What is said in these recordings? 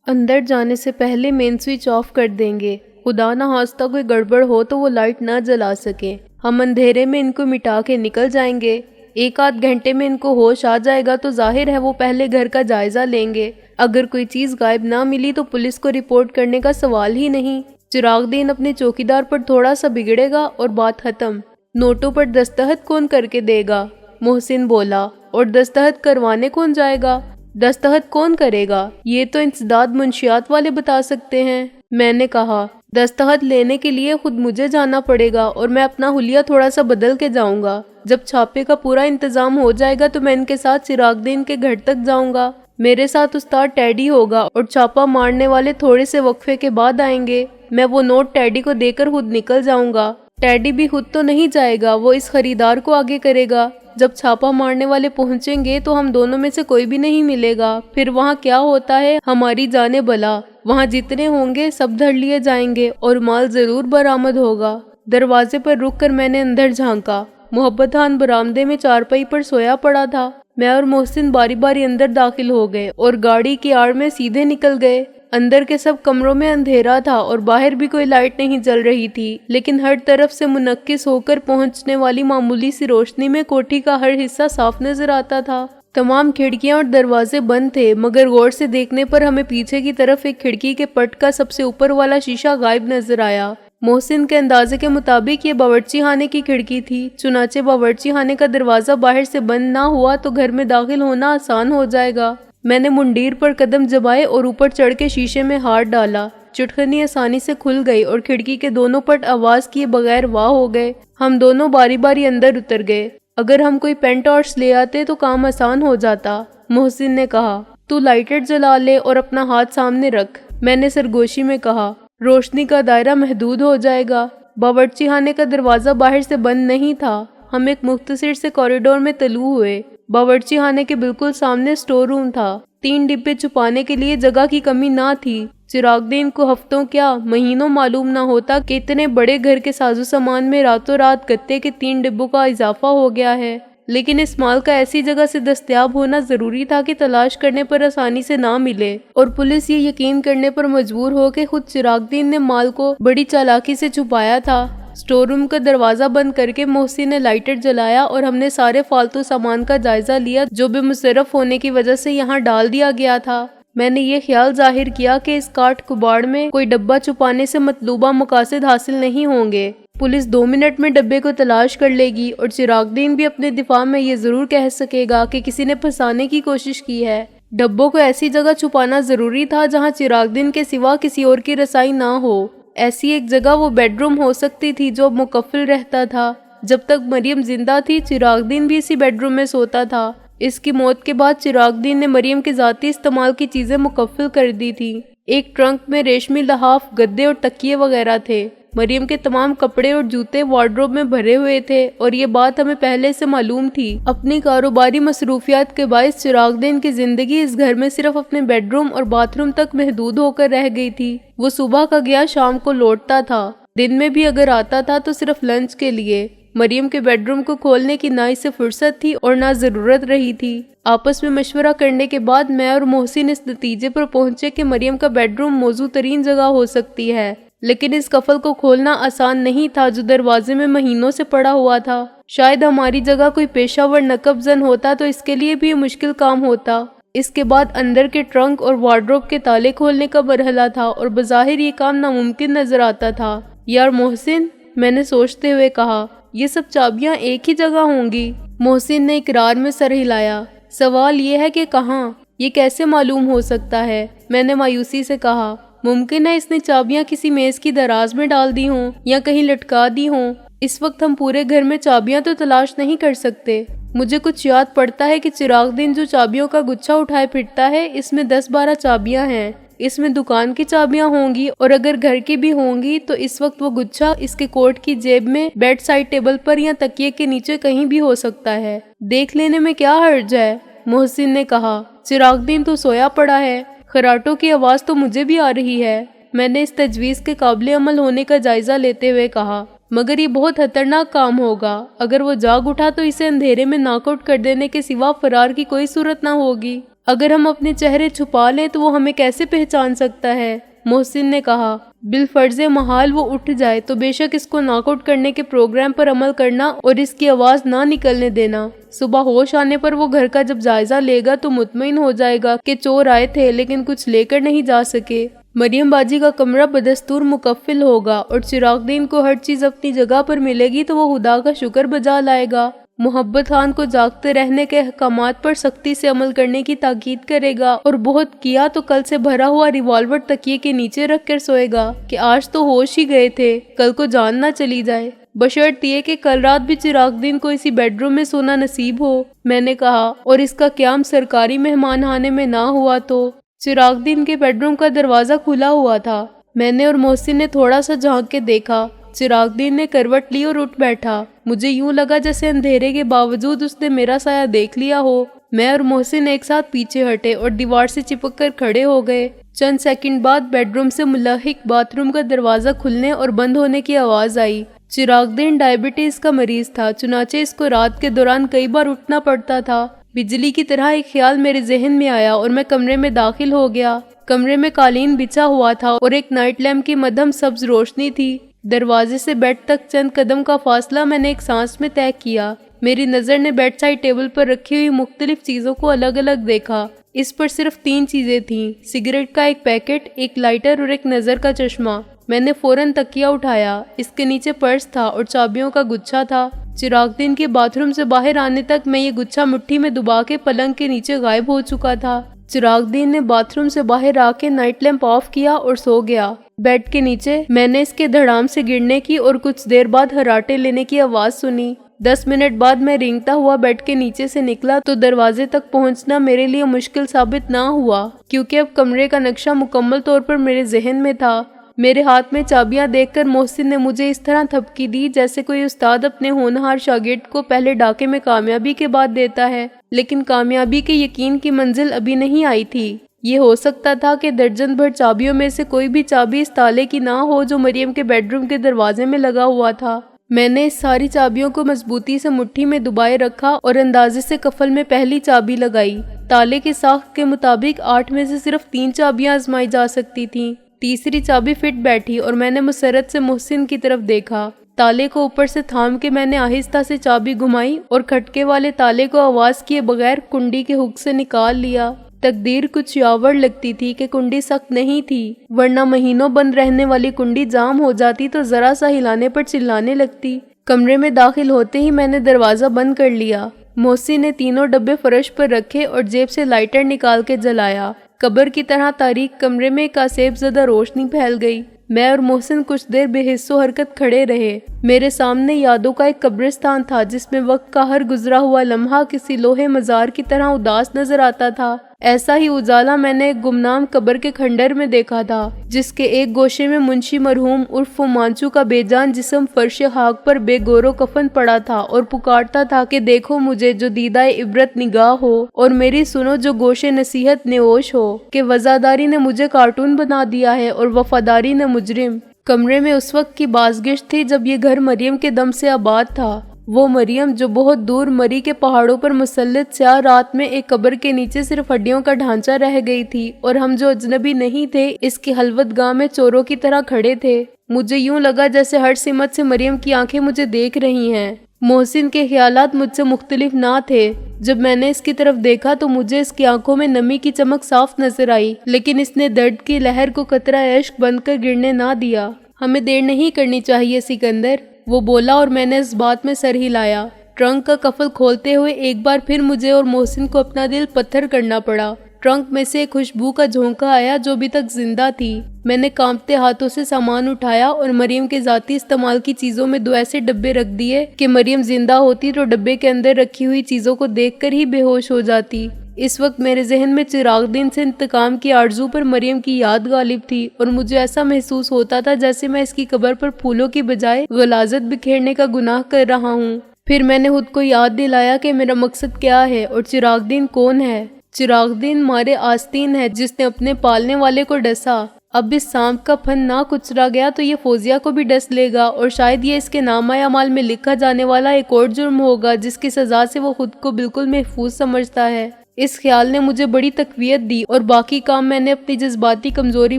اندر جانے سے پہلے مین سوئچ آف کر دیں گے، خدا نہ خواستہ کوئی گڑبڑ ہو تو وہ لائٹ نہ جلا سکیں۔ ہم اندھیرے میں ان کو مٹا کے نکل جائیں گے۔ 1 آدھ گھنٹے میں ان کو ہوش آ جائے گا تو ظاہر ہے وہ پہلے گھر کا جائزہ لیں گے۔ اگر کوئی چیز غائب نہ ملی تو پولیس کو رپورٹ کرنے کا سوال ہی نہیں۔ چراغ دین اپنے چوکیدار پر تھوڑا سا بگڑے گا اور بات ختم۔ نوٹوں پر دستخط کون کر کے دے گا؟ محسن بولا۔ اور دستخط کروانے کون جائے گا؟ دستخط کون کرے گا؟ یہ تو انسداد منشیات والے بتا سکتے ہیں۔ میں نے کہا، دستخط لینے کے لیے خود مجھے جانا پڑے گا اور میں اپنا حلیہ تھوڑا سا بدل کے جاؤں گا۔ جب چھاپے کا پورا انتظام ہو جائے گا تو میں ان کے ساتھ چراغ دین کے گھر تک جاؤں گا۔ میرے ساتھ استاد ٹیڈی ہوگا اور چھاپا مارنے والے تھوڑے سے وقفے کے بعد آئیں گے۔ میں وہ نوٹ ٹیڈی کو دے کر خود نکل جاؤں گا۔ ٹیڈی بھی خود تو نہیں جائے گا، وہ اس خریدار کو آگے کرے گا۔ جب چھاپا مارنے والے پہنچیں گے تو ہم دونوں میں سے کوئی بھی نہیں ملے گا۔ پھر وہاں کیا ہوتا ہے ہماری جانے بلا۔ وہاں جتنے ہوں گے سب دھر لیے جائیں گے اور مال ضرور برآمد ہوگا۔ دروازے پر رک کر میں نے اندر جھانکا۔ محبت خان برآمدے میں چارپائی پر سویا پڑا تھا۔ میں اور محسن باری باری اندر داخل ہو گئے اور گاڑی کی آڑ میں سیدھے نکل گئے۔ اندر کے سب کمروں میں اندھیرا تھا اور باہر بھی کوئی لائٹ نہیں جل رہی تھی، لیکن ہر طرف سے منعکس ہو کر پہنچنے والی معمولی سی روشنی میں کوٹھی کا ہر حصہ صاف نظر آتا تھا۔ تمام کھڑکیاں اور دروازے بند تھے، مگر غور سے دیکھنے پر ہمیں پیچھے کی طرف ایک کھڑکی کے پٹ کا سب سے اوپر والا شیشہ غائب نظر آیا۔ محسن کے اندازے کے مطابق یہ باورچی خانے کی کھڑکی تھی، چنانچہ باورچی خانے کا دروازہ باہر سے بند نہ ہوا تو گھر میں داخل ہونا آسان ہو جائے گا۔ میں نے منڈیر پر قدم جمائے اور اوپر چڑھ کے شیشے میں ہاتھ ڈالا۔ چٹکنی آسانی سے کھل گئی اور کھڑکی کے دونوں پٹ آواز کیے بغیر واہ ہو گئے۔ ہم دونوں باری باری اندر اتر گئے۔ اگر ہم کوئی پین ٹارچ لے آتے تو کام آسان ہو جاتا، محسن نے کہا۔ تو لائٹر جلا لے اور اپنا ہاتھ سامنے رکھ، میں نے سرگوشی میں کہا۔ روشنی کا دائرہ محدود ہو جائے گا۔ باورچی خانے کا دروازہ باہر سے بند نہیں تھا۔ ہم ایک مختصر سے کوریڈور میں طلوع ہوئے۔ باورچی خانے کے بالکل سامنے اسٹور روم تھا۔ 3 ڈبے چھپانے کے لیے جگہ کی کمی نہ تھی۔ چراغ دین کو ہفتوں کیا مہینوں معلوم نہ ہوتا کہ اتنے بڑے گھر کے ساز و سامان میں راتوں رات گتے کے 3 ڈبوں کا اضافہ ہو گیا ہے، لیکن اس مال کا ایسی جگہ سے دستیاب ہونا ضروری تھا کہ تلاش کرنے پر آسانی سے نہ ملے، اور پولیس یہ یقین کرنے پر مجبور ہو کہ خود چراغ دین نے مال کو بڑی چالاکی سے چھپایا تھا۔ اسٹور روم کا دروازہ بند کر کے محسن نے لائٹر جلایا اور ہم نے سارے فالتو سامان کا جائزہ لیا جو بے مصرف ہونے کی وجہ سے یہاں ڈال دیا گیا تھا۔ میں نے یہ خیال ظاہر کیا کہ اس کاٹ کباڑ میں کوئی ڈبہ چھپانے سے مطلوبہ مقاصد حاصل نہیں ہوں گے۔ پولیس 2 منٹ میں ڈبے کو تلاش کر لے گی اور چراغ دین بھی اپنے دفاع میں یہ ضرور کہہ سکے گا کہ کسی نے پھنسانے کی کوشش کی ہے۔ ڈبوں کو ایسی جگہ چھپانا ضروری تھا جہاں چراغ دین کے سوا کسی اور کی رسائی نہ ہو۔ ایسی ایک جگہ وہ بیڈ روم ہو سکتی تھی جو مقفل رہتا تھا۔ جب تک مریم زندہ تھی چراغ دین بھی اسی بیڈ روم میں سوتا تھا۔ اس کی موت کے بعد چراغ دین نے مریم کے ذاتی استعمال کی چیزیں مقفل کر دی تھی۔ ایک ٹرنک میں ریشمی لحاف، گدے اور تکیے وغیرہ تھے۔ مریم کے تمام کپڑے اور جوتے وارڈروب میں بھرے ہوئے تھے اور یہ بات ہمیں پہلے سے معلوم تھی۔ اپنی کاروباری مصروفیات کے باعث چراغ دین کی زندگی اس گھر میں صرف اپنے بیڈ روم اور باتھ روم تک محدود ہو کر رہ گئی تھی۔ وہ صبح کا گیا شام کو لوٹتا تھا، دن میں بھی اگر آتا تھا تو صرف لنچ کے لیے۔ مریم کے بیڈ روم کو کھولنے کی نہ اسے فرصت تھی اور نہ ضرورت رہی تھی۔ آپس میں مشورہ کرنے کے بعد میں اور محسن اس نتیجے پر پہنچے کہ مریم کا بیڈ روم موزوں ترین جگہ ہو سکتی ہے، لیکن اس قفل کو کھولنا آسان نہیں تھا جو دروازے میں مہینوں سے پڑا ہوا تھا۔ شاید ہماری جگہ کوئی پیشہ ور نقب زن ہوتا تو اس کے لیے بھی یہ مشکل کام ہوتا۔ اس کے بعد اندر کے ٹرنک اور وارڈروب کے تالے کھولنے کا مرحلہ تھا اور بظاہر یہ کام ناممکن نظر آتا تھا۔ یار محسن، میں نے سوچتے ہوئے کہا، یہ سب چابیاں ایک ہی جگہ ہوں گی؟ محسن نے اقرار میں سر ہلایا۔ سوال یہ ہے کہ کہاں؟ یہ کیسے معلوم ہو سکتا ہے؟ میں نے مایوسی سے کہا۔ ممکن ہے اس نے چابیاں کسی میز کی دراز میں ڈال دی ہوں یا کہیں لٹکا دی ہوں۔ اس وقت ہم پورے گھر میں چابیاں تو تلاش نہیں کر سکتے۔ مجھے کچھ یاد پڑتا ہے کہ چراغ دین جو چابیوں کا گچھا اٹھائے پھرتا ہے اس میں 10-12 چابیاں ہیں۔ اس میں دکان کی چابیاں ہوں گی اور اگر گھر کی بھی ہوں گی تو اس وقت وہ گچھا اس کے کوٹ کی جیب میں، بیڈ سائڈ ٹیبل پر یا تکیے کے نیچے کہیں بھی ہو سکتا ہے۔ دیکھ لینے میں کیا حرج ہے؟ محسن نے کہا۔ چراغ دین تو سویا پڑا ہے، خراٹوں کی آواز تو مجھے بھی آ رہی ہے، میں نے اس تجویز کے قابل عمل ہونے کا جائزہ لیتے ہوئے کہا۔ مگر یہ بہت خطرناک کام ہوگا۔ اگر وہ جاگ اٹھا تو اسے اندھیرے میں ناک آؤٹ کر دینے کے سوا فرار کی کوئی صورت نہ ہوگی۔ اگر ہم اپنے چہرے چھپا لیں تو وہ ہمیں کیسے پہچان سکتا ہے؟ محسن نے کہا۔ بالفرض محال وہ اٹھ جائے تو بے شک اس کو ناک آؤٹ کرنے کے پروگرام پر عمل کرنا اور اس کی آواز نہ نکلنے دینا۔ صبح ہوش آنے پر وہ گھر کا جب جائزہ لے گا تو مطمئن ہو جائے گا کہ چور آئے تھے لیکن کچھ لے کر نہیں جا سکے۔ مریم باجی کا کمرہ بدستور مکفل ہوگا اور چراغ دین کو ہر چیز اپنی جگہ پر ملے گی تو وہ خدا کا شکر بجا لائے گا۔ محبت خان کو جاگتے رہنے کے احکامات پر سختی سے عمل کرنے کی تاکید کرے گا اور بہت کیا تو کل سے بھرا ہوا ریوالور تکیے کے نیچے رکھ کر سوئے گا کہ آج تو ہوش ہی گئے تھے، کل کو جان نہ چلی جائے، بشرط یہ کہ کل رات بھی چراغ دین کو اسی بیڈ روم میں سونا نصیب ہو۔ میں نے کہا، اور اس کا قیام سرکاری مہمان خانے میں نہ ہوا تو؟ چراغ دین کے بیڈ روم کا دروازہ کھلا ہوا تھا۔ میں نے اور محسن نے تھوڑا سا جھانک کے دیکھا۔ چراغ دین نے کروٹ لی اور اٹھ بیٹھا۔ مجھے یوں لگا جیسے اندھیرے کے باوجود اس نے میرا سایہ دیکھ لیا ہو۔ میں اور محسن ایک ساتھ پیچھے ہٹے اور دیوار سے چپک کر کھڑے ہو گئے۔ چند سیکنڈ بعد بیڈ روم سے ملحق باتھ روم کا دروازہ کھلنے اور بند ہونے کی آواز آئی۔ چراغ دین ڈائبٹیز کا مریض تھا، چنانچہ اس کو رات کے دوران کئی بار اٹھنا پڑتا تھا۔ بجلی کی طرح ایک خیال میرے ذہن میں آیا اور میں کمرے میں داخل ہو گیا۔ کمرے میں قالین بچھا ہوا تھا اور ایک نائٹ لیمپ کی مدھم سبز روشنی تھی۔ دروازے سے بیڈ تک چند قدم کا فاصلہ میں نے ایک سانس میں طے کیا۔ میری نظر نے بیڈ سائڈ ٹیبل پر رکھی ہوئی مختلف چیزوں کو الگ الگ دیکھا۔ اس پر صرف 3 چیزیں تھیں، سگریٹ کا ایک پیکٹ، ایک لائٹر اور ایک نظر کا چشمہ۔ میں نے فوراً تکیہ اٹھایا۔ اس کے نیچے پرس تھا اور چابیوں کا گچھا تھا۔ چراغ دین کے باتھ روم سے باہر آنے تک میں یہ گچھا مٹھی میں دبا کے پلنگ کے نیچے غائب ہو چکا تھا۔ چراغ دین نے باتھ روم سے باہر آ کے نائٹ لیمپ آف کیا اور سو گیا۔ بیڈ کے نیچے میں نے اس کے دھڑام سے گرنے کی اور کچھ دیر بعد ہراٹے لینے کی آواز سنی۔ 10 منٹ بعد میں رینگتا ہوا بیڈ کے نیچے سے نکلا تو دروازے تک پہنچنا میرے لیے مشکل ثابت نہ ہوا، کیونکہ اب کمرے کا نقشہ مکمل طور پر میرے ذہن میں تھا۔ میرے ہاتھ میں چابیاں دیکھ کر محسن نے مجھے اس طرح تھپکی دی جیسے کوئی استاد اپنے ہونہار شاگرد کو پہلے ڈاکے میں کامیابی کے بعد دیتا ہے، لیکن کامیابی کے یقین کی منزل ابھی نہیں آئی تھی۔ یہ ہو سکتا تھا کہ درجن بھر چابیوں میں سے کوئی بھی چابی اس تالے کی نہ ہو جو مریم کے بیڈ روم کے دروازے میں لگا ہوا تھا۔ میں نے اس ساری چابیوں کو مضبوطی سے مٹھی میں دبائے رکھا اور اندازے سے کفل میں پہلی چابی لگائی۔ تالے کی ساخت کے مطابق 8 میں سے صرف 3 چابیاں آزمائی جا سکتی تھیں۔ تیسری چابی فٹ بیٹھی اور میں نے مسرت سے محسن کی طرف دیکھا۔ تالے کو اوپر سے تھام کے میں نے آہستہ سے چابی گھمائی اور کھٹکے والے تالے کو آواز کیے بغیر کنڈی کے ہک سے نکال لیا۔ تقدیر کچھ یاور لگتی تھی کہ کنڈی سخت نہیں تھی، ورنہ مہینوں بند رہنے والی کنڈی جام ہو جاتی تو ذرا سا ہلانے پر چلانے لگتی۔ کمرے میں داخل ہوتے ہی میں نے دروازہ بند کر لیا۔ محسن نے تینوں ڈبے فرش پر رکھے اور جیب سے لائٹر نکال کے جلایا۔ قبر کی طرح تاریک کمرے میں ایک آسیب زدہ روشنی پھیل گئی۔ میں اور محسن کچھ دیر بے حس و حرکت کھڑے رہے۔ میرے سامنے یادوں کا ایک قبرستان تھا جس میں وقت کا ہر گزرا ہوا لمحہ کسی لوہے مزار کی طرح اداس نظر آتا تھا۔ ایسا ہی اجالا میں نے ایک گمنام قبر کے کھنڈر میں دیکھا تھا جس کے ایک گوشے میں منشی مرحوم عرف مانچو کا بے جان جسم فرش خاک پر بے گور و کفن پڑا تھا اور پکارتا تھا کہ دیکھو مجھے جو دیدہ عبرت نگاہ ہو اور میری سنو جو گوشے نصیحت نیوش ہو، کہ وزاداری نے مجھے کارٹون بنا دیا ہے اور وفاداری نے مجرم۔ کمرے میں اس وقت کی بازگشت تھی جب یہ گھر مریم کے دم سے آباد تھا۔ وہ مریم جو بہت دور مری کے پہاڑوں پر مسلط سیاہ رات میں ایک قبر کے نیچے صرف ہڈیوں کا ڈھانچہ رہ گئی تھی، اور ہم جو اجنبی نہیں تھے اس کی خلوت گاہ میں چوروں کی طرح کھڑے تھے۔ مجھے یوں لگا جیسے ہر سمت سے مریم کی آنکھیں مجھے دیکھ رہی ہیں۔ محسن کے خیالات مجھ سے مختلف نہ تھے۔ جب میں نے اس کی طرف دیکھا تو مجھے اس کی آنکھوں میں نمی کی چمک صاف نظر آئی، لیکن اس نے درد کی لہر کو قطرہ عشق بند کر گرنے نہ دیا۔ ہمیں دیر نہیں کرنی چاہیے سکندر، وہ بولا، اور میں نے اس بات میں سر ہلایا۔ ٹرنک کا قفل کھولتے ہوئے ایک بار پھر مجھے اور محسن کو اپنا دل پتھر کرنا پڑا۔ ٹرنک میں سے ایک خوشبو کا جھونکا آیا جو ابھی تک زندہ تھی۔ میں نے کانپتے ہاتھوں سے سامان اٹھایا اور مریم کے ذاتی استعمال کی چیزوں میں 2 ایسے ڈبے رکھ دیے کہ مریم زندہ ہوتی تو ڈبے کے اندر رکھی ہوئی چیزوں کو دیکھ کر ہی بے ہوش ہو جاتی۔ اس وقت میرے ذہن میں چراغ دین سے انتقام کی آرزو پر مریم کی یاد غالب تھی، اور مجھے ایسا محسوس ہوتا تھا جیسے میں اس کی قبر پر پھولوں کی بجائے غلاظت بکھیرنے کا گناہ کر رہا ہوں۔ پھر میں نے خود کو یاد دلایا کہ میرا مقصد کیا ہے اور چراغ دین کون ہے۔ چراغ دین مارے آستین ہے جس نے اپنے پالنے والے کو ڈسا۔ اب اس سانپ کا پھن نہ کچرا گیا تو یہ فوزیہ کو بھی ڈس لے گا، اور شاید یہ اس کے نامہ اعمال میں لکھا جانے والا ایک اور جرم ہوگا جس کی سزا سے وہ خود کو بالکل محفوظ سمجھتا ہے۔ اس خیال نے مجھے بڑی تقویت دی اور باقی کام میں نے اپنی جذباتی کمزوری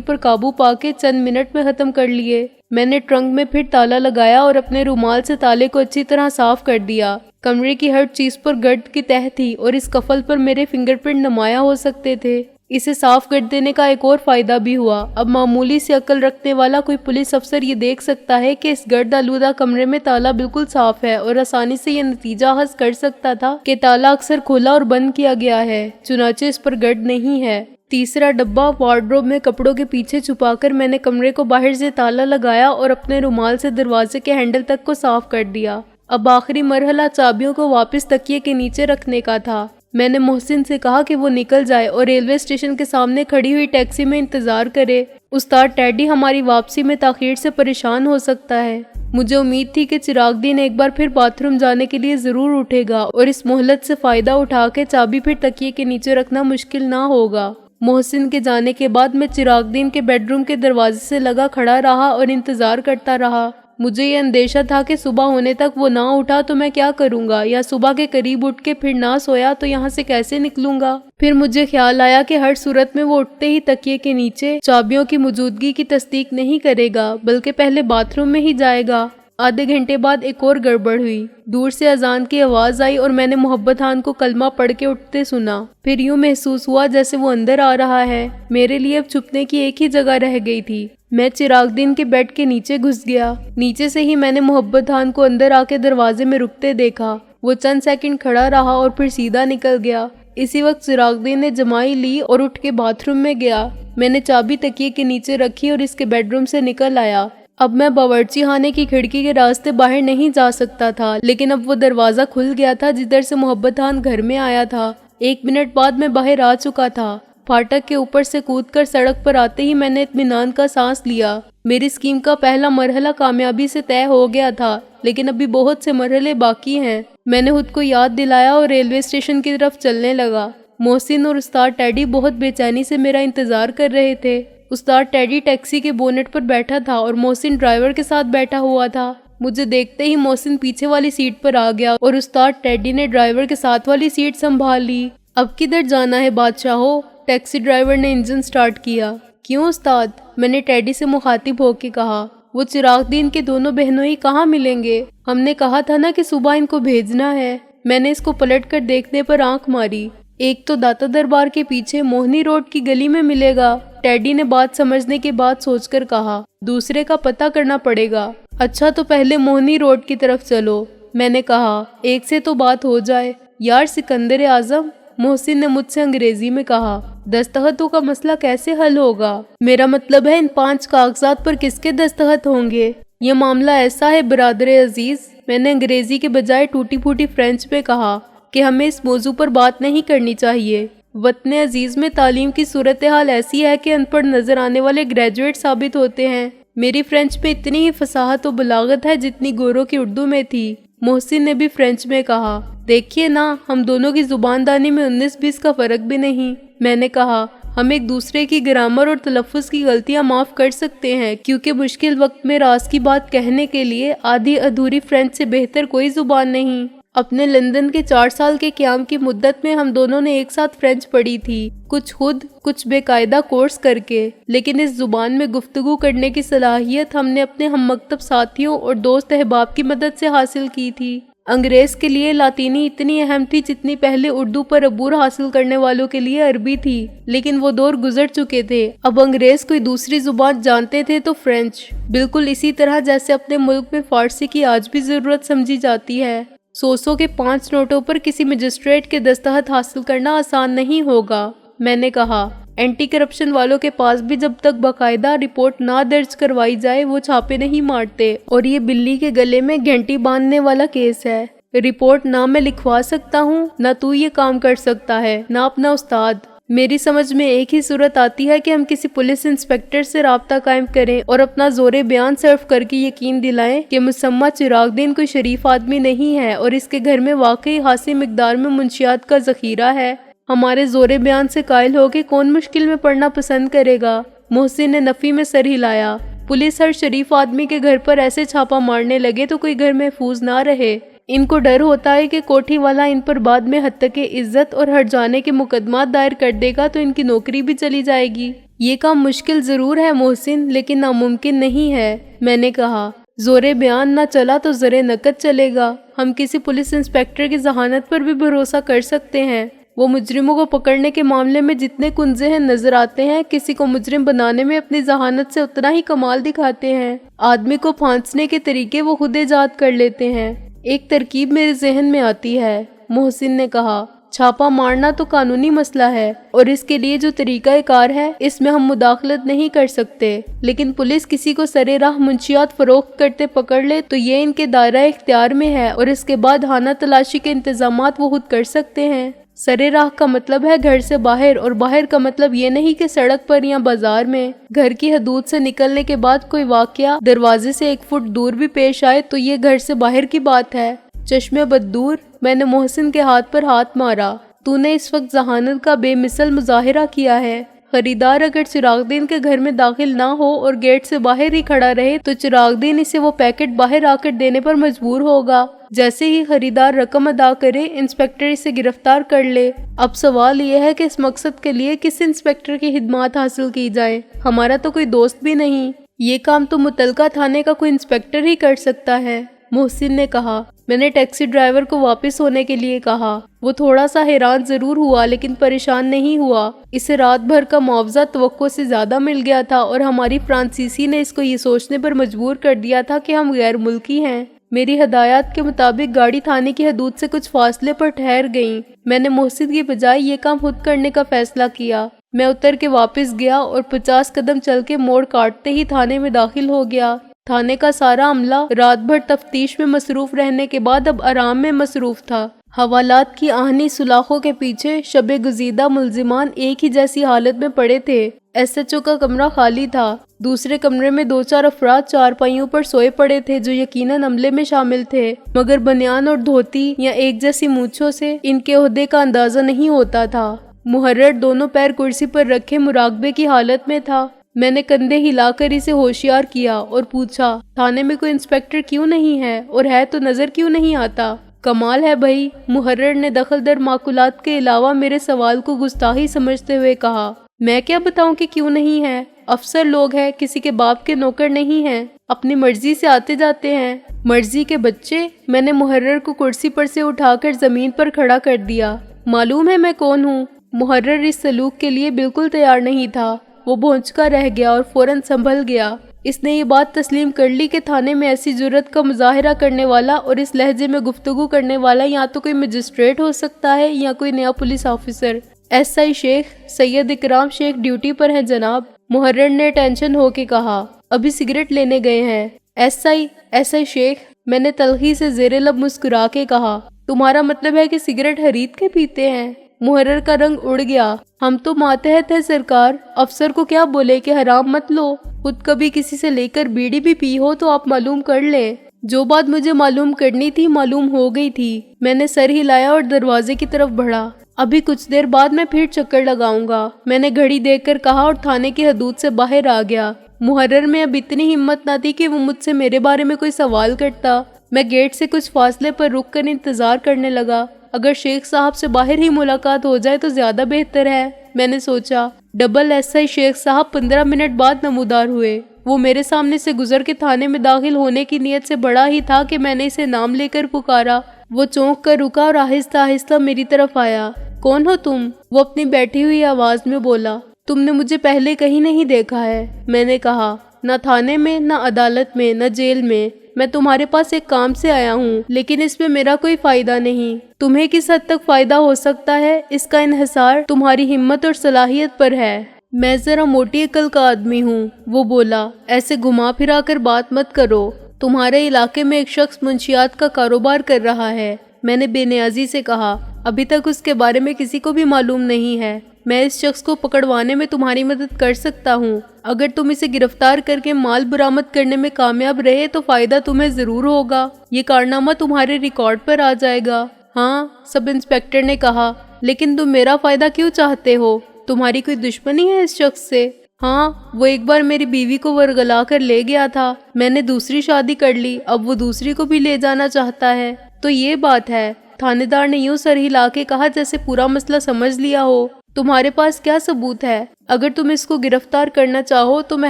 پر قابو پا کے چند منٹ میں ختم کر لیے۔ میں نے ٹرنک میں پھر تالا لگایا اور اپنے رومال سے تالے کو اچھی طرح صاف کر دیا۔ کمرے کی ہر چیز پر گرد کی تہ تھی اور اس قفل پر میرے فنگر پرنٹ نمایاں ہو سکتے تھے۔ اسے صاف کر دینے کا ایک اور فائدہ بھی ہوا۔ اب معمولی سی عقل رکھنے والا کوئی پولیس افسر یہ دیکھ سکتا ہے کہ اس گرد آلودہ کمرے میں تالا بالکل صاف ہے اور آسانی سے یہ نتیجہ حاصل کر سکتا تھا کہ تالا اکثر کھولا اور بند کیا گیا ہے، چنانچہ اس پر گرد نہیں ہے۔ تیسرا ڈبہ وارڈروب میں کپڑوں کے پیچھے چھپا کر میں نے کمرے کو باہر سے تالا لگایا اور اپنے رومال سے دروازے کے ہینڈل تک کو صاف کر دیا۔ اب آخری مرحلہ چابیوں کو واپس تکیے کے نیچے رکھنے کا تھا۔ میں نے محسن سے کہا کہ وہ نکل جائے اور ریلوے اسٹیشن کے سامنے کھڑی ہوئی ٹیکسی میں انتظار کرے۔ استاد ٹیڈی ہماری واپسی میں تاخیر سے پریشان ہو سکتا ہے۔ مجھے امید تھی کہ چراغ دین ایک بار پھر باتھ روم جانے کے لیے ضرور اٹھے گا اور اس مہلت سے فائدہ اٹھا کے چابی پھر تکیے کے نیچے رکھنا مشکل نہ ہوگا۔ محسن کے جانے کے بعد میں چراغ دین کے بیڈ روم کے دروازے سے لگا کھڑا رہا اور انتظار کرتا رہا۔ مجھے یہ اندیشہ تھا کہ صبح ہونے تک وہ نہ اٹھا تو میں کیا کروں گا، یا صبح کے قریب اٹھ کے پھر نہ سویا تو یہاں سے کیسے نکلوں گا۔ پھر مجھے خیال آیا کہ ہر صورت میں وہ اٹھتے ہی تکیے کے نیچے چابیوں کی موجودگی کی تصدیق نہیں کرے گا بلکہ پہلے باتھ روم میں ہی جائے گا۔ آدھے گھنٹے بعد ایک اور گڑبڑ ہوئی۔ دور سے اذان کی آواز آئی اور میں نے محبت خان کو کلمہ پڑھ کے اٹھتے سنا۔ پھر یوں محسوس ہوا جیسے وہ اندر آ رہا ہے۔ میرے لیے اب چھپنے کی ایک ہی جگہ رہ گئی تھی۔ میں چراغ دین کے بیڈ کے نیچے گھس گیا۔ نیچے سے ہی میں نے محبت خان کو اندر آ کے دروازے میں رکتے دیکھا۔ وہ چند سیکنڈ کھڑا رہا اور پھر سیدھا نکل گیا۔ اسی وقت چراغ دین نے جمائی لی اور اٹھ کے باتھ روم میں گیا۔ میں نے چابی تکیے کے نیچے رکھی اور اس کے بیڈ روم سے نکل آیا۔ اب میں باورچی خانے کی کھڑکی کے راستے باہر نہیں جا سکتا تھا، لیکن اب وہ دروازہ کھل گیا تھا جدھر سے محبت خان گھر میں آیا تھا۔ 1 منٹ بعد میں باہر آ چکا تھا۔ پھاٹک کے اوپر سے کود کر سڑک پر آتے ہی میں نے اطمینان کا سانس لیا۔ میری اسکیم کا پہلا مرحلہ کامیابی سے طے ہو گیا تھا، لیکن ابھی بہت سے مرحلے باقی ہیں۔ میں نے خود کو یاد دلایا اور ریلوے اسٹیشن کی طرف چلنے لگا۔ محسن اور استاد ٹیڈی بہت بے چینی سے میرا انتظار کر رہے تھے۔ استاد ٹیڈی ٹیکسی کے بونٹ پر بیٹھا تھا اور محسن ڈرائیور کے ساتھ بیٹھا ہوا تھا۔ مجھے دیکھتے ہی محسن پیچھے والی سیٹ پر آ گیا اور استاد ٹیڈی نے ڈرائیور کے ساتھ والی سیٹ سنبھال لی۔ اب کدھر جانا ہے بادشاہو؟ ٹیکسی ڈرائیور نے انجن سٹارٹ کیا۔ کیوں استاد؟ میں نے ٹیڈی سے مخاطب ہو کے کہا۔ وہ چراغ دین کے دونوں بہنوئی کہاں ملیں گے؟ ہم نے کہا تھا نا کہ صبح ان کو بھیجنا ہے۔ میں نے اس کو پلٹ کر دیکھنے پر آنکھ ماری۔ ایک تو داتا دربار کے پیچھے موہنی روڈ کی گلی میں ملے گا، ٹیڈی نے بات سمجھنے کے بعد سوچ کر کہا۔ دوسرے کا پتہ کرنا پڑے گا۔ اچھا تو پہلے موہنی روڈ کی طرف چلو، میں نے کہا۔ ایک سے تو بات ہو جائے۔ یار سکندر اعظم، محسن نے مجھ سے انگریزی میں کہا، دستخطوں کا مسئلہ کیسے حل ہوگا؟ میرا مطلب ہے ان 5 کاغذات پر کس کے دستخط ہوں گے؟ یہ معاملہ ایسا ہے برادر عزیز، میں نے انگریزی کے بجائے ٹوٹی پھوٹی فرینچ میں کہا، کہ ہمیں اس موضوع پر بات نہیں کرنی چاہیے۔ وطن عزیز میں تعلیم کی صورتحال ایسی ہے کہ ان پڑھ نظر آنے والے گریجویٹ ثابت ہوتے ہیں۔ میری فرینچ میں اتنی ہی فصاحت و بلاغت ہے جتنی گوروں کی اردو میں تھی۔ محسن نے بھی فرینچ میں کہا۔ دیکھیے نا، ہم دونوں کی زبان دانی میں 19-20 کا فرق بھی نہیں۔ میں نے کہا، ہم ایک دوسرے کی گرامر اور تلفظ کی غلطیاں معاف کر سکتے ہیں، کیونکہ مشکل وقت میں راز کی بات کہنے کے لیے آدھی ادھوری فرینچ سے بہتر کوئی زبان نہیں۔ اپنے لندن کے 4 سال کے قیام کی مدت میں ہم دونوں نے ایک ساتھ فرینچ پڑھی تھی، کچھ خود کچھ بے قاعدہ کورس کر کے، لیکن اس زبان میں گفتگو کرنے کی صلاحیت ہم نے اپنے ہم مکتب ساتھیوں اور دوست احباب کی مدد سے حاصل کی تھی۔ انگریز کے لیے لاطینی اتنی اہم تھی جتنی پہلے اردو پر عبور حاصل کرنے والوں کے لیے عربی تھی، لیکن وہ دور گزر چکے تھے۔ اب انگریز کوئی دوسری زبان جانتے تھے تو فرینچ، بالکل اسی طرح جیسے اپنے ملک میں فارسی کی آج بھی ضرورت سمجھی جاتی ہے۔ 100 کے 5 نوٹوں پر کسی مجسٹریٹ کے دستخط حاصل کرنا آسان نہیں ہوگا، میں نے کہا۔ اینٹی کرپشن والوں کے پاس بھی جب تک باقاعدہ رپورٹ نہ درج کروائی جائے وہ چھاپے نہیں مارتے، اور یہ بلی کے گلے میں گھنٹی باندھنے والا کیس ہے۔ رپورٹ نہ میں لکھوا سکتا ہوں، نہ تو یہ کام کر سکتا ہے، نہ اپنا استاد۔ میری سمجھ میں ایک ہی صورت آتی ہے کہ ہم کسی پولیس انسپکٹر سے رابطہ قائم کریں اور اپنا زور بیان صرف کر کے یقین دلائیں کہ مسمہ چراغ دین کوئی شریف آدمی نہیں ہے اور اس کے گھر میں واقعی خاصی مقدار میں منشیات کا ذخیرہ ہے۔ ہمارے زور بیان سے قائل ہو کے کون مشکل میں پڑنا پسند کرے گا؟ محسن نے نفی میں سر ہلایا۔ پولیس ہر شریف آدمی کے گھر پر ایسے چھاپا مارنے لگے تو کوئی گھر محفوظ نہ رہے۔ ان کو ڈر ہوتا ہے کہ کوٹھی والا ان پر بعد میں حتیٰ کہ عزت اور ہٹ جانے کے مقدمات دائر کر دے گا تو ان کی نوکری بھی چلی جائے گی۔ یہ کام مشکل ضرور ہے محسن، لیکن ناممکن نہیں ہے، میں نے کہا۔ زور بیان نہ چلا تو زر نقد چلے گا۔ ہم کسی پولیس انسپکٹر کی ذہانت پر بھی بھروسہ کر سکتے ہیں۔ وہ مجرموں کو پکڑنے کے معاملے میں جتنے کنزے ہیں نظر آتے ہیں، کسی کو مجرم بنانے میں اپنی ذہانت سے اتنا ہی کمال دکھاتے ہیں۔ آدمی کو پھانسنے کے طریقے وہ خود ایجاد کر لیتے ہیں۔ ایک ترکیب میرے ذہن میں آتی ہے، محسن نے کہا۔ چھاپا مارنا تو قانونی مسئلہ ہے اور اس کے لیے جو طریقہ کار ہے اس میں ہم مداخلت نہیں کر سکتے، لیکن پولیس کسی کو سرے راہ منشیات فروخت کرتے پکڑ لے تو یہ ان کے دائرہ اختیار میں ہے اور اس کے بعد خانہ تلاشی کے انتظامات وہ خود کر سکتے ہیں۔ سرے راہ کا مطلب ہے گھر سے باہر، اور باہر کا مطلب یہ نہیں کہ سڑک پر یا بازار میں۔ گھر کی حدود سے نکلنے کے بعد کوئی واقعہ دروازے سے 1 فٹ دور بھی پیش آئے تو یہ گھر سے باہر کی بات ہے۔ چشمے بددور، میں نے محسن کے ہاتھ پر ہاتھ مارا۔ تو نے اس وقت ذہانت کا بے مثل مظاہرہ کیا ہے۔ خریدار اگر چراغ دین کے گھر میں داخل نہ ہو اور گیٹ سے باہر ہی کھڑا رہے تو چراغ دین اسے وہ پیکٹ باہر آ کر دینے پر مجبور ہوگا۔ جیسے ہی خریدار رقم ادا کرے، انسپکٹر اسے گرفتار کر لے۔ اب سوال یہ ہے کہ اس مقصد کے لیے کس انسپکٹر کی خدمات حاصل کی جائے؟ ہمارا تو کوئی دوست بھی نہیں۔ یہ کام تو متعلقہ تھانے کا کوئی انسپکٹر ہی کر سکتا ہے، محسن نے کہا۔ میں نے ٹیکسی ڈرائیور کو واپس ہونے کے لیے کہا۔ وہ تھوڑا سا حیران ضرور ہوا لیکن پریشان نہیں ہوا۔ اسے رات بھر کا معاوضہ توقع سے زیادہ مل گیا تھا اور ہماری فرانسیسی نے اس کو یہ سوچنے پر مجبور کر دیا تھا کہ ہم غیر ملکی ہیں۔ میری ہدایات کے مطابق گاڑی تھانے کی حدود سے کچھ فاصلے پر ٹھہر گئی۔ میں نے محسن کی بجائے یہ کام خود کرنے کا فیصلہ کیا۔ میں اتر کے واپس گیا اور 50 قدم چل کے موڑ کاٹتے ہی تھانے میں داخل ہو گیا۔ تھانے کا سارا عملہ رات بھر تفتیش میں مصروف رہنے کے بعد اب آرام میں مصروف تھا۔ حوالات کی آہنی سلاخوں کے پیچھے شب گزیدہ ملزمان ایک ہی جیسی حالت میں پڑے تھے۔ ایس ایچ او کا کمرہ خالی تھا۔ دوسرے کمرے میں 2-4 افراد چارپائیوں پر سوئے پڑے تھے جو یقیناً عملے میں شامل تھے، مگر بنیان اور دھوتی یا ایک جیسی مونچھوں سے ان کے عہدے کا اندازہ نہیں ہوتا تھا۔ محرر دونوں پیر کرسی پر رکھے مراقبے کی حالت میں تھا۔ میں نے کندھے ہلا کر اسے ہوشیار کیا اور پوچھا، تھانے میں کوئی انسپکٹر کیوں نہیں ہے، اور ہے تو نظر کیوں نہیں آتا؟ کمال ہے بھائی، محرر نے دخل در معقولات کے علاوہ میرے سوال کو گستاخی سمجھتے ہوئے کہا۔ میں کیا بتاؤں کہ کیوں نہیں ہے؟ افسر لوگ ہیں، کسی کے باپ کے نوکر نہیں ہیں، اپنی مرضی سے آتے جاتے ہیں۔ مرضی کے بچے؟ میں نے محرر کو کرسی پر سے اٹھا کر زمین پر کھڑا کر دیا۔ معلوم ہے میں کون ہوں؟ محرر اس سلوک کے لیے بالکل تیار نہیں تھا۔ وہ بھونچکا رہ گیا اور فوراً سنبھل گیا۔ اس نے یہ بات تسلیم کر لی کہ تھانے میں ایسی جرات کا مظاہرہ کرنے والا اور اس لہجے میں گفتگو کرنے والا یا تو کوئی مجسٹریٹ ہو سکتا ہے یا کوئی نیا police officer. S I Sheikh Syed Ikram Sheikh duty پر ہیں جناب، محرر نے ٹینشن ہو کے کہا۔ ابھی سگریٹ لینے گئے ہیں۔ ایس آئی شیخ، میں نے تلخی سے زیر لب مسکرا کے کہا۔ تمہارا مطلب ہے کہ سگریٹ خرید کے پیتے ہیں؟ محرر کا رنگ اڑ گیا۔ ہم تو ماتحت ہیں سرکار، افسر کو کیا بولے کہ حرام مت لو، خود کبھی کسی سے لے کر بیڑی بھی پی ہو تو آپ معلوم کر لیں۔ جو بات مجھے معلوم کرنی تھی معلوم ہو گئی تھی۔ میں نے سر ہلایا اور دروازے کی طرف بڑھا۔ ابھی کچھ دیر بعد میں پھر چکر لگاؤں گا، میں نے گھڑی دیکھ کر کہا اور تھانے کی حدود سے باہر آ گیا۔ محرر میں اب اتنی ہمت نہ تھی کہ وہ مجھ سے میرے بارے میں کوئی سوال کرتا۔ میں گیٹ سے کچھ فاصلے پر رک کر انتظار کرنے لگا۔ اگر شیخ صاحب سے باہر ہی ملاقات ہو جائے تو زیادہ بہتر ہے، میں نے سوچا۔ ڈبل ایس آئی شیخ صاحب 15 منٹ بعد نمودار ہوئے۔ وہ میرے سامنے سے گزر کے تھانے میں داخل ہونے کی نیت سے بڑا ہی تھا کہ میں نے اسے نام لے کر پکارا۔ وہ چونک کر رکا اور آہستہ آہستہ میری طرف آیا۔ کون ہو تم؟ وہ اپنی بیٹھی ہوئی آواز میں بولا۔ تم نے مجھے پہلے کہیں نہیں دیکھا ہے، میں نے کہا۔ نہ تھانے میں، نہ عدالت میں، نہ جیل میں۔ میں تمہارے پاس ایک کام سے آیا ہوں، لیکن اس میں میرا کوئی فائدہ نہیں۔ تمہیں کس حد تک فائدہ ہو سکتا ہے اس کا انحصار تمہاری ہمت اور صلاحیت پر ہے۔ میں ذرا موٹی عقل کا آدمی ہوں، وہ بولا۔ ایسے گھما پھرا کر بات مت کرو۔ تمہارے علاقے میں ایک شخص منشیات کا کاروبار کر رہا ہے، میں نے بے نیازی سے کہا۔ ابھی تک اس کے بارے میں کسی کو بھی معلوم نہیں ہے۔ میں اس شخص کو پکڑوانے میں تمہاری مدد کر سکتا ہوں۔ اگر تم اسے گرفتار کر کے مال برآمد کرنے میں کامیاب رہے تو فائدہ تمہیں ضرور ہوگا۔ یہ کارنامہ تمہارے ریکارڈ پر آ جائے گا۔ ہاں، سب انسپکٹر نے کہا۔ لیکن تم میرا فائدہ کیوں چاہتے ہو؟ تمہاری کوئی دشمنی ہے اس شخص سے؟ ہاں، وہ ایک بار میری بیوی کو ورگلا کر لے گیا تھا۔ میں نے دوسری شادی کر لی، اب وہ دوسری کو بھی لے جانا چاہتا ہے۔ تو یہ بات ہے۔ تھانے دار نے یوں سر ہلا کے کہا جیسے پورا مسئلہ سمجھ لیا ہو۔ تمہارے پاس کیا ثبوت ہے؟ اگر تم اس کو گرفتار کرنا چاہو تو میں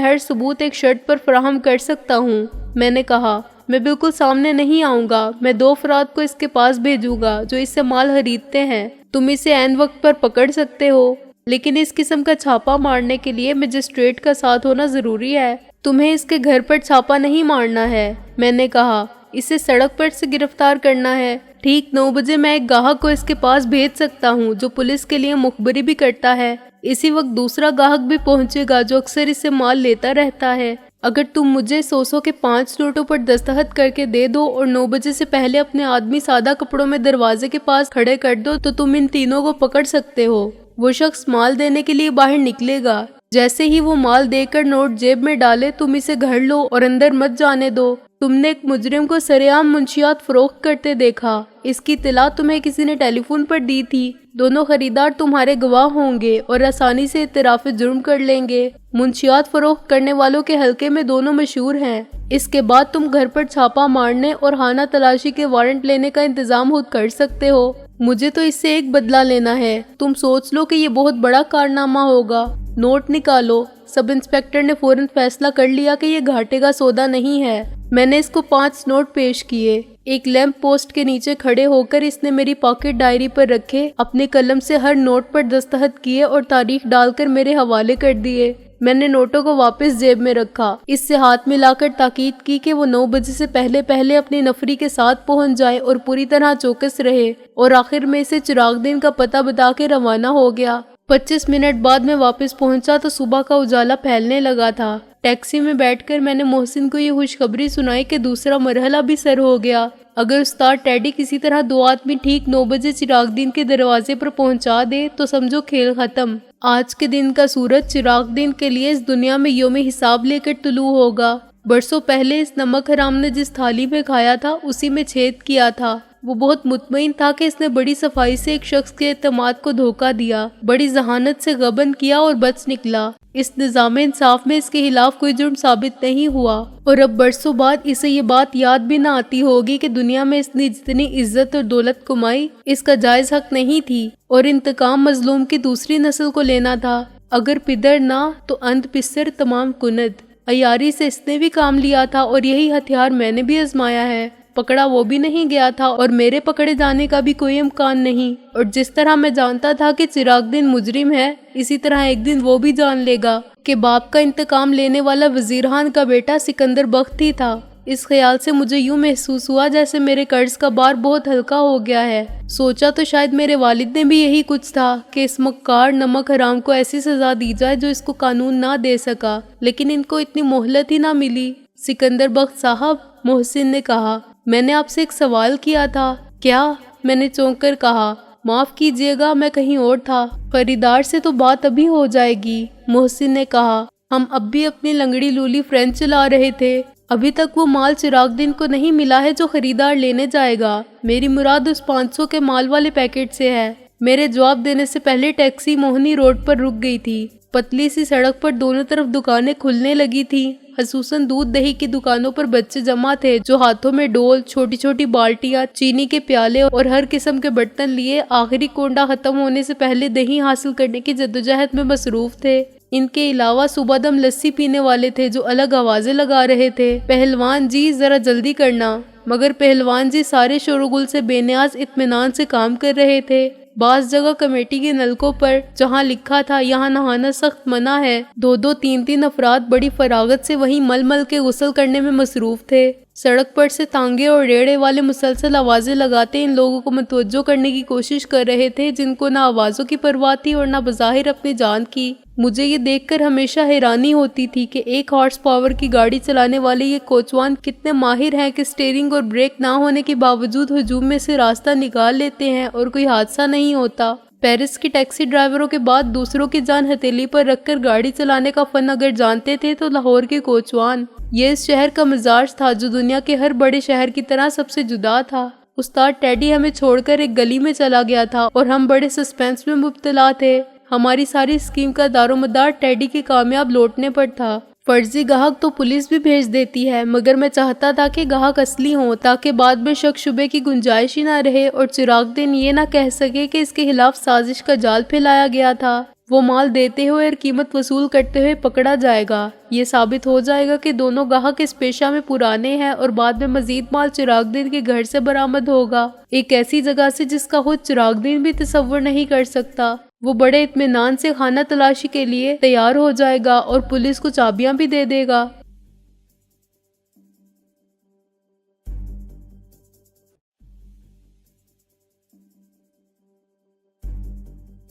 ہر ثبوت ایک شرط پر فراہم کر سکتا ہوں۔ میں نے کہا، میں بالکل سامنے نہیں آؤں گا، میں 2 افراد کو اس کے پاس بھیجوں گا جو اس سے مال خریدتے ہیں، تم اسے عین وقت پر پکڑ سکتے ہو، لیکن اس قسم کا چھاپا مارنے کے لیے مجسٹریٹ کا ساتھ ہونا ضروری ہے، تمہیں اس کے گھر پر چھاپا نہیں مارنا ہے۔ میں نے کہا، اسے سڑک پر سے گرفتار کرنا ہے۔ ٹھیک 9 بجے میں ایک گاہک کو اس کے پاس بھیج سکتا ہوں جو پولیس کے لیے مخبری بھی کرتا ہے، اسی وقت دوسرا گاہک بھی پہنچے گا جو اکثر اس سے مال لیتا رہتا ہے۔ اگر تم مجھے 100 کے 5 نوٹوں پر دستخط کر کے دے دو اور 9 بجے سے پہلے اپنے آدمی سادہ کپڑوں میں دروازے کے پاس کھڑے کر دو تو تم ان تینوں کو پکڑ سکتے ہو۔ وہ شخص مال دینے کے لیے باہر نکلے گا، جیسے ہی وہ مال دے کر نوٹ جیب میں ڈالے تم اسے گھڑ لو اور اندر مت جانے دو۔ تم نے ایک مجرم کو سرعام منشیات فروخت کرتے دیکھا، اس کی اطلاع تمہیں کسی نے ٹیلی فون پر دی تھی، دونوں خریدار تمہارے گواہ ہوں گے اور آسانی سے اعتراف جرم کر لیں گے۔ منشیات فروخت کرنے والوں کے حلقے میں دونوں مشہور ہیں۔ اس کے بعد تم گھر پر چھاپا مارنے اور خانہ تلاشی کے وارنٹ لینے کا انتظام خود کر سکتے ہو۔ مجھے تو اس سے ایک بدلہ لینا ہے، تم سوچ لو کہ یہ بہت بڑا کارنامہ ہوگا۔ نوٹ نکالو۔ سب انسپکٹر نے فوراً فیصلہ کر لیا کہ یہ گھاٹے کا سودا نہیں ہے۔ میں نے اس کو 5 نوٹ پیش کیے۔ ایک لیمپ پوسٹ کے نیچے کھڑے ہو کر اس نے میری پاکٹ ڈائری پر رکھے، اپنے قلم سے ہر نوٹ پر دستخط کیے اور تاریخ ڈال کر میرے حوالے کر دیے۔ میں نے نوٹوں کو واپس جیب میں رکھا، اس سے ہاتھ ملا کر تاکید کی کہ وہ 9 بجے سے پہلے اپنی نفری کے ساتھ پہنچ جائے اور پوری طرح چوکس رہے، اور آخر میں اسے چراغ دین کا پتہ بتا کے روانہ ہو گیا۔ 25 منٹ بعد میں واپس پہنچا تو صبح کا اجالا پھیلنے لگا تھا۔ ٹیکسی میں بیٹھ کر میں نے محسن کو یہ خوشخبری سنائی کہ دوسرا مرحلہ بھی سر ہو گیا۔ اگر استاد ٹیڈی کسی طرح 2 آدمی ٹھیک 9 بجے چراغ دین کے دروازے پر پہنچا دے تو سمجھو کھیل ختم۔ آج کے دن کا سورج چراغ دین کے لیے اس دنیا میں یوم حساب لے کر طلوع ہوگا۔ برسوں پہلے اس نمک حرام نے جس تھالی میں کھایا تھا اسی میں چھید کیا تھا۔ وہ بہت مطمئن تھا کہ اس نے بڑی صفائی سے ایک شخص کے اعتماد کو دھوکہ دیا، بڑی ذہانت سے غبن کیا اور بچ نکلا۔ اس نظام انصاف میں اس کے خلاف کوئی جرم ثابت نہیں ہوا، اور اب برسوں بعد اسے یہ بات یاد بھی نہ آتی ہوگی کہ دنیا میں اس نے جتنی عزت اور دولت کمائی اس کا جائز حق نہیں تھی، اور انتقام مظلوم کی دوسری نسل کو لینا تھا۔ اگر پدر نہ تو اند پسر تمام کند۔ عیاری سے اس نے بھی کام لیا تھا اور یہی ہتھیار میں نے بھی آزمایا ہے۔ پکڑا وہ بھی نہیں گیا تھا اور میرے پکڑے جانے کا بھی کوئی امکان نہیں، اور جس طرح میں جانتا تھا کہ چراغ دین مجرم ہے، اسی طرح ایک دن وہ بھی جان لے گا کہ باپ کا انتقام لینے والا وزیر خان کا بیٹا سکندر بخت ہی تھا۔ اس خیال سے مجھے یوں محسوس ہوا جیسے میرے قرض کا بار بہت ہلکا ہو گیا ہے۔ سوچا تو شاید میرے والد نے بھی یہی کچھ تھا کہ اس مکار نمک حرام کو ایسی سزا دی جائے جو اس کو قانون نہ دے سکا، لیکن ان کو اتنی مہلت ہی نہ ملی۔ سکندر بخت صاحب، محسن نے کہا، میں نے آپ سے ایک سوال کیا تھا۔ کیا؟ میں نے چونک کر کہا، معاف کیجیے گا، میں کہیں اور تھا۔ خریدار سے تو بات ابھی ہو جائے گی، محسن نے کہا۔ ہم اب بھی اپنی لنگڑی لولی فرینچ چلا رہے تھے۔ ابھی تک وہ مال چراغ دین کو نہیں ملا ہے جو خریدار لینے جائے گا۔ میری مراد اس 500 کے مال والے پیکٹ سے ہے۔ میرے جواب دینے سے پہلے ٹیکسی موہنی روڈ پر رک گئی تھی۔ پتلی سی سڑک پر دونوں طرف دکانیں کھلنے لگی تھی، خصوصاً دودھ دہی کی دکانوں پر بچے جمع تھے جو ہاتھوں میں ڈول، چھوٹی چھوٹی بالٹیاں، چینی کے پیالے اور ہر قسم کے برتن لیے آخری کونڈا ختم ہونے سے پہلے دہی حاصل کرنے کی جدوجہد میں مصروف تھے۔ ان کے علاوہ صبح دم لسی پینے والے تھے جو الگ آوازیں لگا رہے تھے، پہلوان جی ذرا جلدی کرنا، مگر پہلوان جی سارے شور و گل سے بے نیاز اطمینان سے کام کر رہے تھے۔ بعض جگہ کمیٹی کے نلکوں پر جہاں لکھا تھا یہاں نہانا سخت منع ہے، 2 3 افراد بڑی فراغت سے وہیں مل مل کے غسل کرنے میں مصروف تھے۔ سڑک پر سے تانگے اور ریڑے والے مسلسل آوازیں لگاتے ان لوگوں کو متوجہ کرنے کی کوشش کر رہے تھے جن کو نہ آوازوں کی پرواہ تھی اور نہ بظاہر اپنی جان کی۔ مجھے یہ دیکھ کر ہمیشہ حیرانی ہوتی تھی کہ 1 ہارس پاور کی گاڑی چلانے والے یہ کوچوان کتنے ماہر ہیں کہ سٹیئرنگ اور بریک نہ ہونے کے باوجود ہجوم میں سے راستہ نکال لیتے ہیں اور کوئی حادثہ نہیں ہوتا۔ پیرس کی ٹیکسی ڈرائیوروں کے بعد دوسروں کی جان ہتھیلی پر رکھ کر گاڑی چلانے کا فن اگر جانتے تھے تو لاہور کے کوچوان۔ یہ اس شہر کا مزاج تھا جو دنیا کے ہر بڑے شہر کی طرح سب سے جدا تھا۔ استاد ٹیڈی ہمیں چھوڑ کر ایک گلی میں چلا گیا تھا اور ہم بڑے سسپینس میں مبتلا تھے۔ ہماری ساری اسکیم کا دار و مدار ٹیڈی کے کامیاب لوٹنے پر تھا۔ فرضی گاہک تو پولیس بھی بھیج دیتی ہے، مگر میں چاہتا تھا کہ گاہک اصلی ہوں تاکہ بعد میں شک شبے کی گنجائش ہی نہ رہے اور چراغ دین یہ نہ کہہ سکے کہ اس کے خلاف سازش کا جال پھیلایا گیا تھا۔ وہ مال دیتے ہوئے اور قیمت وصول کرتے ہوئے پکڑا جائے گا۔ یہ ثابت ہو جائے گا کہ دونوں گاہک اس پیشہ میں پرانے ہیں اور بعد میں مزید مال چراغ دین کے گھر سے برآمد ہوگا، ایک ایسی جگہ سے جس کا خود چراغ دین بھی تصور نہیں کر سکتا۔ وہ بڑے اطمینان سے خانہ تلاشی کے لیے تیار ہو جائے گا اور پولیس کو چابیاں بھی دے دے گا۔